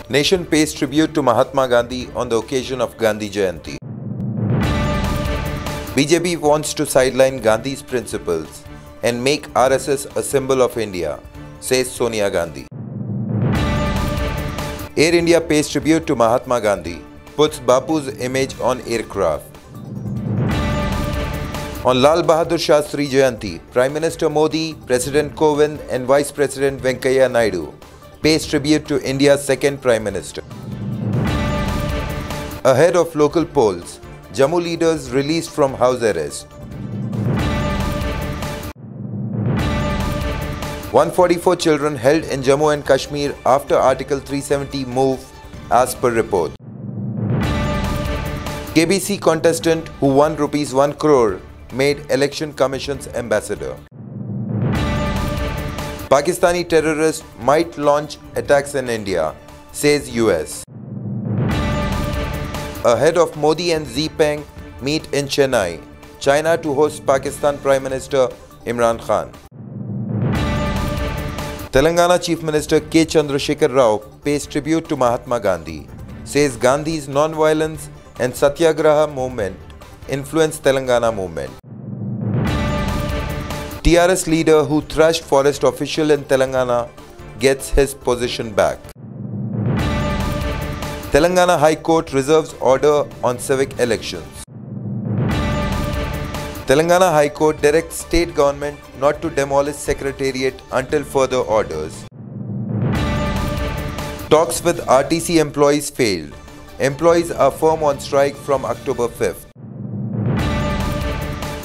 Nation pays tribute to Mahatma Gandhi on the occasion of Gandhi Jayanti. BJP wants to sideline Gandhi's principles and make RSS a symbol of India, says Sonia Gandhi. Air India pays tribute to Mahatma Gandhi, puts Bapu's image on aircraft. On Lal Bahadur Shastri Jayanti, Prime Minister Modi, President Kovind and Vice President Venkaiah Naidu pays tribute to India's second Prime Minister. Ahead of local polls, Jammu leaders released from house arrest. 144 children held in Jammu and Kashmir after Article 370 move, as per report. KBC contestant who won ₹1 crore made Election Commission's ambassador. Pakistani terrorists might launch attacks in India, says US. Ahead of Modi and Xi Jinping meet in Chennai, China to host Pakistan Prime Minister Imran Khan. Telangana Chief Minister K. Chandrasekhar Rao pays tribute to Mahatma Gandhi, says Gandhi's non-violence and Satyagraha movement influenced Telangana movement. TRS leader who thrashed forest official in Telangana gets his position back. Telangana High Court reserves order on civic elections. Telangana High Court directs state government not to demolish Secretariat until further orders. Talks with RTC employees failed. Employees are firm on strike from October 5th.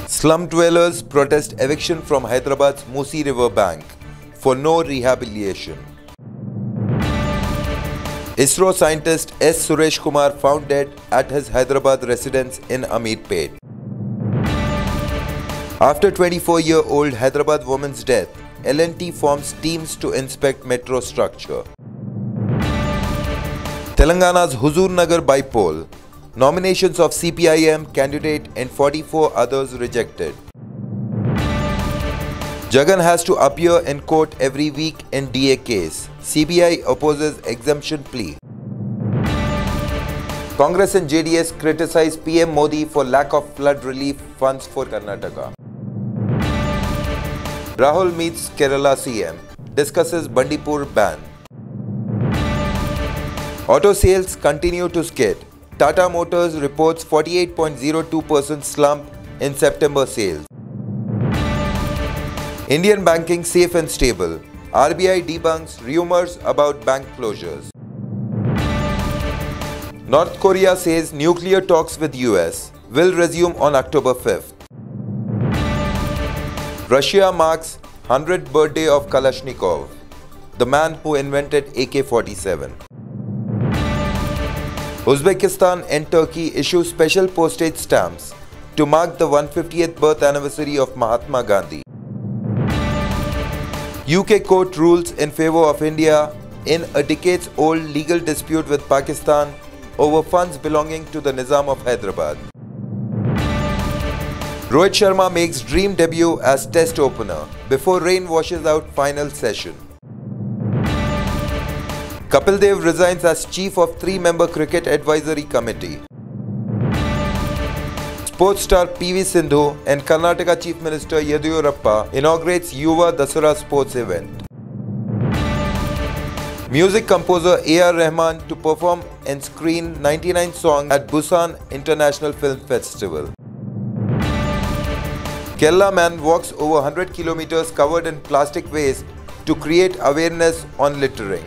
Slum dwellers protest eviction from Hyderabad's Musi River bank for no rehabilitation. ISRO scientist S. Suresh Kumar found dead at his Hyderabad residence in Ameerpet. After 24-year-old Hyderabad woman's death, L&T forms teams to inspect metro structure. Telangana's Huzur Nagar by-poll. Nominations of CPIM candidate and 44 others rejected. Jagan has to appear in court every week in DA case. CBI opposes exemption plea. Congress and JDS criticize PM Modi for lack of flood relief funds for Karnataka. Rahul meets Kerala CM, discusses Bandipur ban. Auto sales continue to skid. Tata Motors reports 48.02% slump in September sales. Indian banking safe and stable. RBI debunks rumors about bank closures. North Korea says nuclear talks with US will resume on October 5th. Russia marks 100th birthday of Kalashnikov, the man who invented AK-47. Uzbekistan and Turkey issue special postage stamps to mark the 150th birth anniversary of Mahatma Gandhi. UK court rules in favor of India in a decades-old legal dispute with Pakistan over funds belonging to the Nizam of Hyderabad. Rohit Sharma makes dream debut as test opener before rain washes out final session. Kapil Dev resigns as chief of 3-member cricket advisory committee. Sports star PV Sindhu and Karnataka Chief Minister Yediyurappa inaugurates Yuva Dasara sports event. Music composer A.R. Rahman to perform and screen 99 songs at Busan International Film Festival. Kerala man walks over 100 kilometers covered in plastic waste to create awareness on littering.